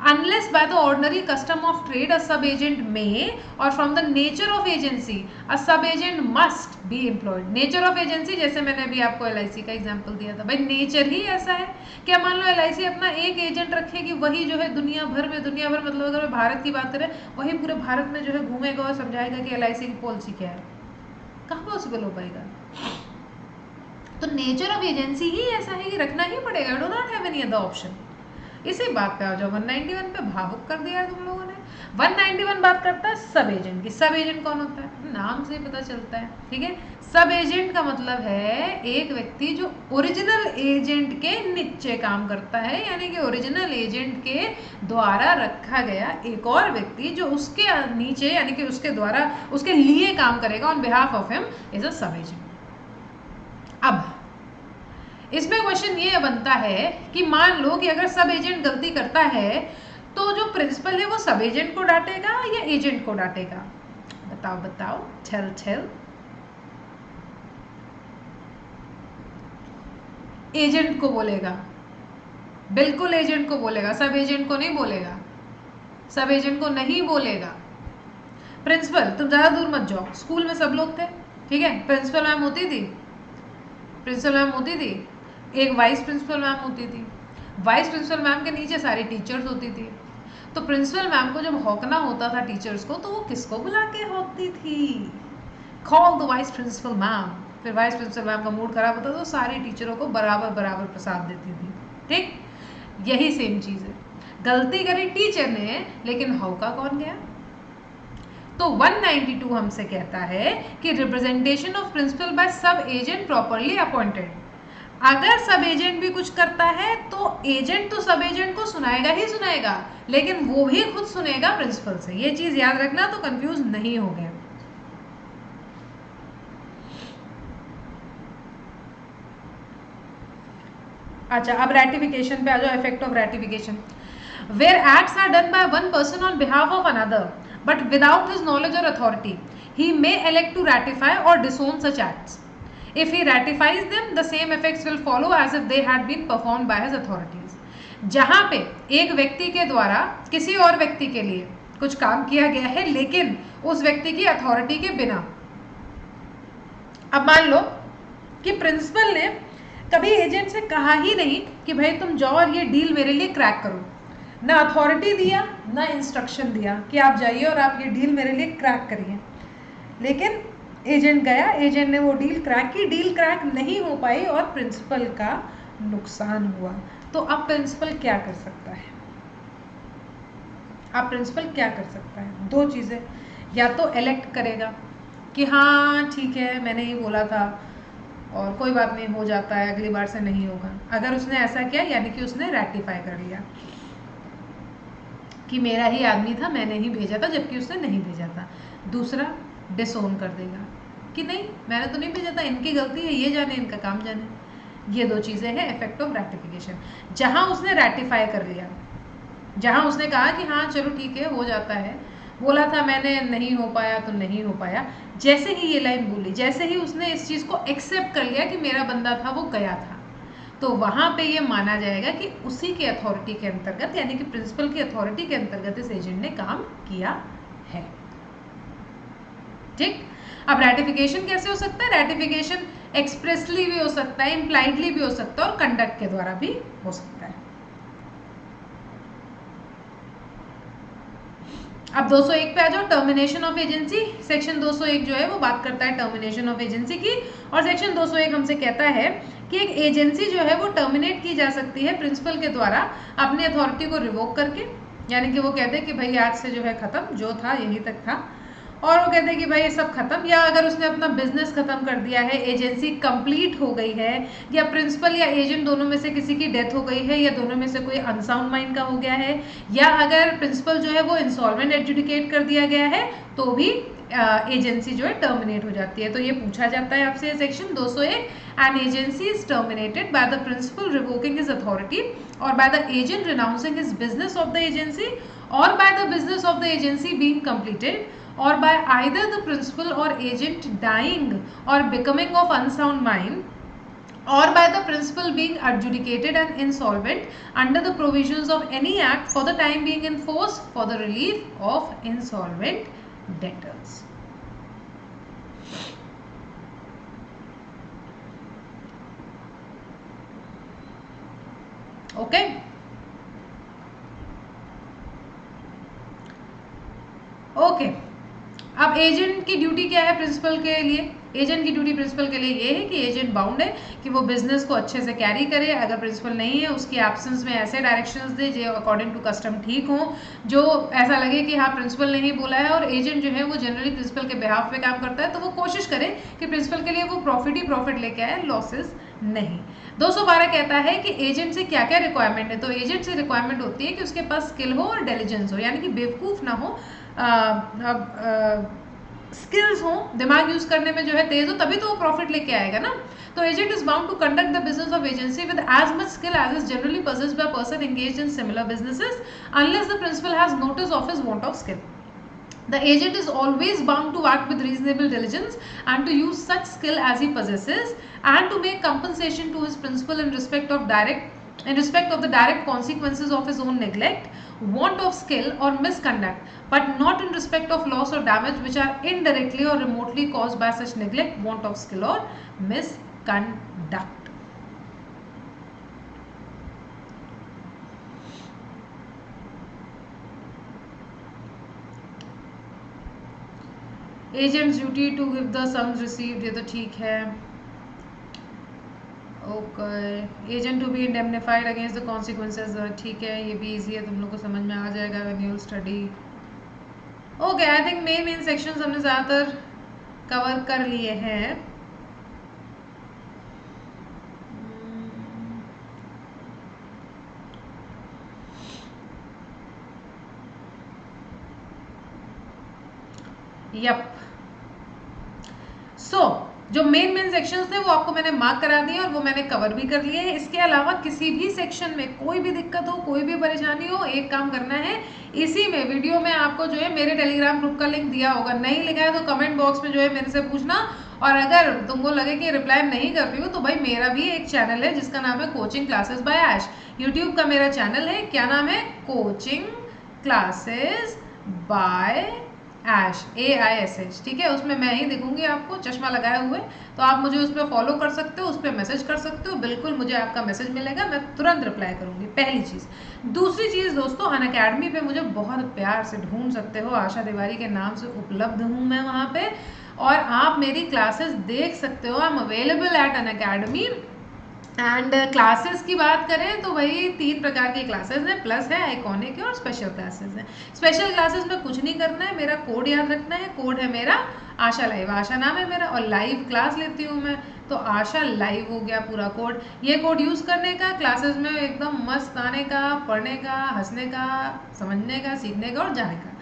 unless by the ordinary custom of trade a sub agent may, or from the nature of agency a sub agent must be employed। nature of agency जैसे मैंने अभी आपको LIC का एग्जांपल दिया था, भाई नेचर ही ऐसा है। क्या मान लो LIC अपना एक एजेंट रखेगी, वही जो है दुनिया भर मतलब अगर भारत की बात करें, वही पूरे भारत में जो है घूमेगा और समझाएगा कि LIC की पॉलिसी क्या है? कहाँ पॉसिबल हो पाएगा? तो नेचर ऑफ एजेंसी ही ऐसा है कि रखना ही पड़ेगा, do not have any other option. इसी बात पे आ जाओ, 191 पे भावुक कर दिया है तुम लोगों ने। 191 बात करता है सब एजेंट की। सब एजेंट कौन होता है, नाम से ही पता चलता है, ठीक है। सब एजेंट का मतलब है एक व्यक्ति जो ओरिजिनल एजेंट के नीचे काम करता है, यानी कि ओरिजिनल एजेंट के द्वारा रखा गया एक और व्यक्ति जो उसके नीचे यानी कि उसके द्वारा उसके लिए काम करेगा, on behalf of him, is a सब एजेंट। अब इसमें क्वेश्चन ये बनता है कि मान लो कि अगर सब एजेंट गलती करता है तो जो प्रिंसिपल है वो सब एजेंट को डांटेगा या एजेंट को डांटेगा? बताओ बताओ, टेल टेल। एजेंट को बोलेगा, बिल्कुल एजेंट को बोलेगा, सब एजेंट को नहीं बोलेगा, सब एजेंट को नहीं बोलेगा। प्रिंसिपल, तुम ज़्यादा दूर मत जाओ, स्कूल में सब लोग थे, ठीक है। प्रिंसिपल मैम होती थी, प्रिंसिपल मैम होती थी, एक वाइस प्रिंसिपल मैम होती थी, वाइस प्रिंसिपल मैम के नीचे सारी टीचर्स होती थी। तो प्रिंसिपल मैम को जब हौकना होता था टीचर्स को, तो वो किसको बुला के हौकती थी? Call the vice principal ma'am. फिर वाइस प्रिंसिपल मैम का मूड खराब होता था तो सारी टीचरों को बराबर बराबर प्रसाद देती थी, ठीक। यही सेम चीज़ है, गलती करी टीचर ने लेकिन हौका कौन गया? तो 192 हमसे कहता है कि रिप्रेजेंटेशन ऑफ प्रिंसिपल बाय सब एजेंट प्रॉपरली अपॉइंटेड। अगर सब एजेंट भी कुछ करता है तो एजेंट तो सब एजेंट को सुनाएगा ही सुनाएगा, लेकिन वो भी खुद सुनेगा प्रिंसिपल से। ये चीज याद रखना, तो कंफ्यूज नहीं हो गया। अच्छा, अब रैटिफिकेशन पे आ जाओ। Effect of ratification, where acts are done by one person on behalf of another but without his knowledge और authority, he may elect to ratify or disown such acts. If he ratifies them, the same effects will follow as if they had been performed by his authorities. जहाँ पे एक व्यक्ति के द्वारा किसी और व्यक्ति के लिए कुछ काम किया गया है लेकिन उस व्यक्ति की अथॉरिटी के बिना। अब मान लो कि प्रिंसिपल ने कभी एजेंट से कहा ही नहीं कि भाई तुम जाओ और ये डील मेरे लिए क्रैक करो, ना अथॉरिटी दिया ना इंस्ट्रक्शन दिया कि आप जाइए और आप ये डील मेरे लिए क्रैक करिए, लेकिन एजेंट गया, एजेंट ने वो डील क्रैक की, डील क्रैक नहीं हो पाई और प्रिंसिपल का नुकसान हुआ। तो अब प्रिंसिपल क्या कर सकता है? अब प्रिंसिपल क्या कर सकता है? दो चीज़ें, या तो इलेक्ट करेगा कि हाँ ठीक है मैंने ही बोला था और कोई बात नहीं, हो जाता है, अगली बार से नहीं होगा। अगर उसने ऐसा किया यानी कि उसने रैटिफाई कर लिया कि मेरा ही आदमी था, मैंने ही भेजा था, जबकि उसने नहीं भेजा था। दूसरा, डिसोन कर देगा कि नहीं मैंने तो नहीं भेजा था, इनकी गलती है, ये जाने, इनका काम जाने। ये दो चीज़ें हैं इफेक्ट ऑफ रैटिफिकेशन। जहाँ उसने रैटिफाई कर लिया, जहाँ उसने कहा कि हाँ चलो ठीक है हो जाता है, बोला था मैंने, नहीं हो पाया तो नहीं हो पाया, जैसे ही ये लाइन बोली, जैसे ही उसने इस चीज़ को एक्सेप्ट कर लिया कि मेरा बंदा था वो गया था, तो वहाँ पे ये माना जाएगा कि उसी के अथॉरिटी के अंतर्गत यानी कि प्रिंसिपल की अथॉरिटी के अंतर्गत इस एजेंट ने काम किया है, ठीक। अब रैटिफिकेशन कैसे हो सकता है? रैटिफिकेशन एक्सप्रेसली भी हो सकता है, इम्प्लाइडली भी हो सकता है और कंडक्ट के द्वारा भी हो सकता है। अब 201 पे आ जाओ, टर्मिनेशन ऑफ एजेंसी। सेक्शन 201 जो है वो बात करता है टर्मिनेशन ऑफ एजेंसी की, और सेक्शन 201 हमसे कहता है कि एक एजेंसी जो है वो टर्मिनेट की जा सकती है प्रिंसिपल के द्वारा अपनी अथॉरिटी को रिवोक करके, यानी कि वो कहते हैं कि भाई आज से जो है ख़त्म, जो था यहीं तक था, और वो कहते हैं कि भाई ये सब खत्म, या अगर उसने अपना बिजनेस खत्म कर दिया है, एजेंसी कंप्लीट हो गई है, या प्रिंसिपल या एजेंट दोनों में से किसी की डेथ हो गई है, या दोनों में से कोई अनसाउंड माइंड का हो गया है, या अगर प्रिंसिपल जो है वो इंसॉल्वेंट एडजुडिकेट कर दिया गया है, तो भी एजेंसी जो है टर्मिनेट हो जाती है। तो ये पूछा जाता है आपसे section 201, an agency is terminated by the principal revoking his authority और by the agent renouncing his business of the agency और by the business of the agency being completed or by either the principal or agent dying or becoming of unsound mind or by the principal being adjudicated and insolvent under the provisions of any act for the time being in force for the relief of insolvent debtors. Okay? Okay. अब एजेंट की ड्यूटी क्या है प्रिंसिपल के लिए? एजेंट की ड्यूटी प्रिंसिपल के लिए ये है कि एजेंट बाउंड है कि वो बिजनेस को अच्छे से कैरी करे। अगर प्रिंसिपल नहीं है उसकी एब्सेंस में ऐसे डायरेक्शंस दे जो अकॉर्डिंग टू कस्टम ठीक हो, जो ऐसा लगे कि हाँ प्रिंसिपल ने ही बोला है और एजेंट जो है वो जनरली प्रिंसिपल के बिहाफ पे काम करता है, तो वो कोशिश करे कि प्रिंसिपल के लिए वो प्रॉफिट ही प्रॉफिट लेके आए, लॉसेस नहीं। 212 कहता है कि एजेंट से क्या क्या रिक्वायरमेंट है। तो एजेंट से रिक्वायरमेंट होती है कि उसके पास स्किल हो और डिलीजेंस हो, यानी कि बेवकूफ़ ना हो, स्किल्स हो, दिमाग यूज करने में जो है तेज हो, तभी तो वो प्रॉफिट लेके आएगा ना। तो agent is bound to conduct the business of agency with as much skill as is generally possessed by person engaged in similar businesses unless the principal has notice of his want of skill. The agent is always bound to act with reasonable diligence and to use such skill as he possesses and to make compensation to his principal in respect of the direct consequences of his own neglect, want of skill or misconduct, but not in respect of loss or damage which are indirectly or remotely caused by such neglect, want of skill or misconduct. Agent's duty to give the sums received, ये तो ठीक है। Okay, agent to be indemnified against the consequences, ठीक है, ये भी इजी है, तुम लोग को समझ में आ जाएगा when you will study. Okay, I think main sections हमने ज़्यादातर कवर कर लिए हैं। यप, सो जो मेन सेक्शंस थे वो आपको मैंने मार्क करा दिए और वो मैंने कवर भी कर लिए हैं। इसके अलावा किसी भी सेक्शन में कोई भी दिक्कत हो, कोई भी परेशानी हो, एक काम करना है, इसी में वीडियो में आपको जो है मेरे टेलीग्राम ग्रुप का लिंक दिया होगा, नहीं लिखा है तो कमेंट बॉक्स में जो है मेरे से पूछना। और अगर तुमको लगे कि रिप्लाई नहीं कर रही हो तो भाई मेरा भी एक चैनल है जिसका नाम है coaching classes by Aish, YouTube का मेरा चैनल है, क्या नाम है, coaching classes by Aish, AISH, ठीक है। उसमें मैं ही दिखूंगी आपको चश्मा लगाए हुए, तो आप मुझे उस पर फॉलो कर सकते हो, उस पर मैसेज कर सकते हो, बिल्कुल मुझे आपका मैसेज मिलेगा, मैं तुरंत रिप्लाई करूंगी, पहली चीज़। दूसरी चीज़ दोस्तों, अनअकैडमी पे मुझे बहुत प्यार से ढूंढ सकते हो, आशा तिवारी के नाम से उपलब्ध हूँ मैं वहाँ पे, और आप मेरी क्लासेस देख सकते हो। I am available at Unacademy. And classes की बात करें तो वही 3 प्रकार की क्लासेस हैं, प्लस है, आइकॉनिक है और स्पेशल क्लासेस हैं। स्पेशल क्लासेस में कुछ नहीं करना है, मेरा कोड याद रखना है, कोड है मेरा आशा लाइव, आशा नाम है मेरा, और लाइव क्लास लेती हूँ मैं, तो आशा लाइव हो गया पूरा कोड। ये कोड यूज़ करने का, क्लासेस में एकदम मस्त आने का, पढ़ने का, हंसने का, समझने का, सीखने का और जाने का।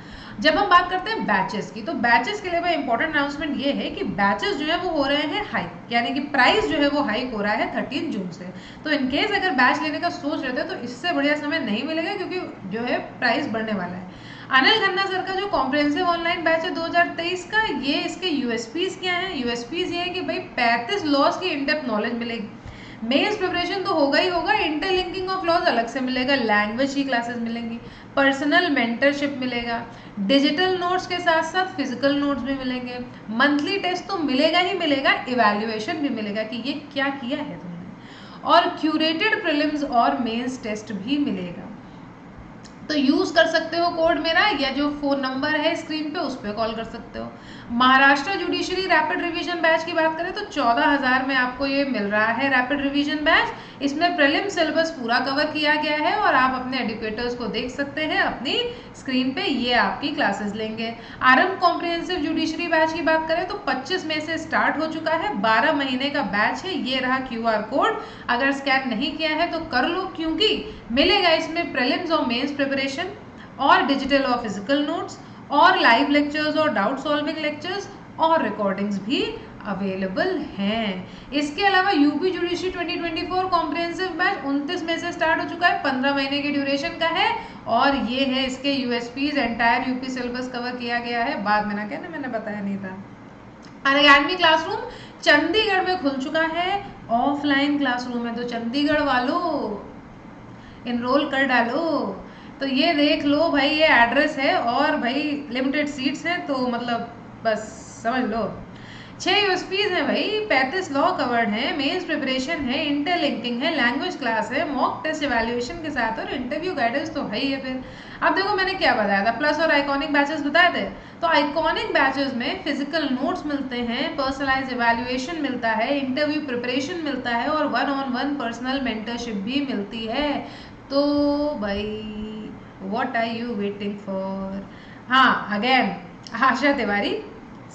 जब हम बात करते हैं बैचेस की, तो बैचेस के लिए भाई इंपॉर्टेंट अनाउंसमेंट ये है कि बैचेस जो है वो हो रहे हैं हाइक, यानी कि प्राइस जो है वो हाइक हो रहा है 13 जून से। तो इनकेस अगर बैच लेने का सोच रहे थे तो इससे बढ़िया समय नहीं मिलेगा, क्योंकि जो है प्राइस बढ़ने वाला है। अनिल खन्ना सर का जो कॉम्प्रिहेंसिव ऑनलाइन बैच है 2023 का, ये इसके यूएसपीज क्या हैं? यूएसपीज ये है कि भाई 35 लॉज की इनडेप्थ नॉलेज मिलेगी, मेंस प्रिपरेशन तो होगा ही होगा, इंटरलिंकिंग ऑफ लॉज अलग से मिलेगा, लैंग्वेज की क्लासेस मिलेंगी, पर्सनल मेंटरशिप मिलेगा, डिजिटल नोट्स के साथ साथ फिजिकल नोट्स भी मिलेंगे, मंथली टेस्ट तो मिलेगा ही मिलेगा, इवैल्यूएशन भी मिलेगा कि ये क्या किया है तुमने, और क्यूरेटेड प्रीलिम्स और मेंस टेस्ट भी मिलेगा। तो यूज़ कर सकते हो कोड मेरा, या जो फ़ोन नंबर है स्क्रीन पे उस पर कॉल कर सकते हो। Maharashtra judiciary rapid revision batch की बात करें तो 14,000 में आपको ये मिल रहा है रैपिड रिवीजन बैच। इसमें प्रीलिम सिलेबस पूरा कवर किया गया है और आप अपने एडुकेटर्स को देख सकते हैं अपनी स्क्रीन पे, ये आपकी क्लासेस लेंगे। आरएम कॉम्प्रिहेंसिव जुडिशरी बैच की बात करें तो 25 मई से स्टार्ट हो चुका है, 12 महीने का बैच है। ये रहा QR कोड, अगर स्कैन नहीं किया है तो कर लो, क्योंकि मिलेगा इसमें प्रीलिम्स और मेंस प्रिपरेशन और डिजिटल और फिजिकल नोट्स और लाइव लेक्चर्स और डाउट सॉल्विंग लेक्चर्स और रिकॉर्डिंग्स भी अवेलेबल हैं। इसके अलावा यूपी जुडिशरी 2024 कॉम्प्रिहेंसिव बैच 29 मई से स्टार्ट हो चुका है, 15 महीने के ड्यूरेशन का है, और ये है इसके USPs, entire UP syllabus cover किया गया है। बाद में ना कहना मैंने बताया नहीं था। अनअकैडमी क्लासरूम चंडीगढ़ में खुल चुका है, ऑफलाइन क्लासरूम है, तो चंडीगढ़ वालों इनरोल कर डालो। तो ये देख लो भाई, ये एड्रेस है और भाई लिमिटेड सीट्स हैं, तो मतलब बस समझ लो। 6 यूएसपीज हैं भाई, 35 लॉ कवर्ड है, मेंस प्रिपरेशन है, इंटरलिंकिंग है, लैंग्वेज क्लास है, मॉक टेस्ट इवैल्यूएशन के साथ और इंटरव्यू गाइडेंस तो है ही है। फिर अब देखो मैंने क्या बताया था, प्लस और आइकॉनिक बैचेस बताए थे। तो आइकॉनिक बैचेस में फिजिकल नोट्स मिलते हैं, पर्सनलाइज इवैल्यूएशन मिलता है, इंटरव्यू प्रिपरेशन मिलता है और 1-on-1 पर्सनल मेंटरशिप भी मिलती है। तो भाई what are you waiting for. हाँ, again Asha Tiwari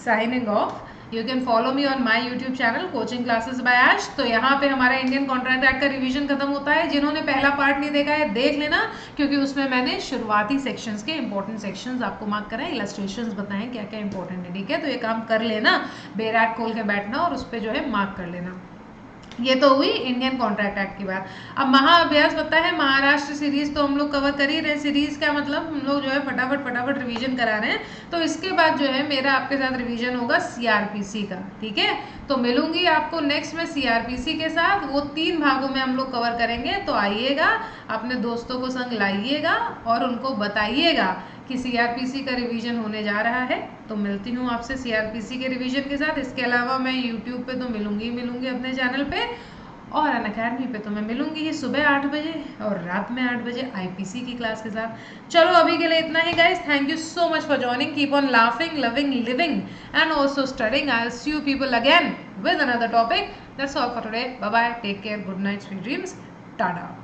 signing off. You can follow me on my YouTube channel coaching classes by Ash. तो यहाँ पे हमारा इंडियन कॉन्ट्रैक्ट एक्ट का रिवीजन खत्म होता है। जिन्होंने पहला पार्ट नहीं देखा है देख लेना, क्योंकि उसमें मैंने शुरुआती सेक्शंस के इंपॉर्टेंट सेक्शंस आपको मार्क कराए, इलस्ट्रेशंस बताएं क्या क्या इंपॉर्टेंट है, ठीक है। तो ये काम कर लेना, बेरैक खोल के बैठना और उस पर जो है मार्क कर लेना। ये तो हुई इंडियन कॉन्ट्रैक्ट एक्ट की बात। अब महाअभ्यास पता है, महाराष्ट्र सीरीज तो हम लोग कवर कर ही रहे हैं। सीरीज का मतलब हम लोग जो है फटाफट फटाफट रिवीजन करा रहे हैं। तो इसके बाद जो है मेरा आपके साथ रिवीजन होगा सीआरपीसी का, ठीक है। तो मिलूंगी आपको नेक्स्ट में सीआरपीसी के साथ, वो 3 भागों में हम लोग कवर करेंगे। तो आइएगा, अपने दोस्तों को संग लाइएगा और उनको बताइएगा कि सीआरपीसी का रिवीजन होने जा रहा है। तो मिलती हूँ आपसे सीआरपीसी के रिवीजन के साथ। इसके अलावा मैं यूट्यूब पे तो मिलूंगी अपने चैनल पे, और अनअकैडमी पे तो मैं मिलूंगी ही सुबह 8 बजे और रात में 8 बजे आईपीसी की क्लास के साथ। चलो अभी के लिए इतना ही guys, thank you so much for joining, keep on laughing, loving, living and also studying. I will see you people again with another topic. That's all for today, bye bye, take care, good night, sweet dreams, Tata.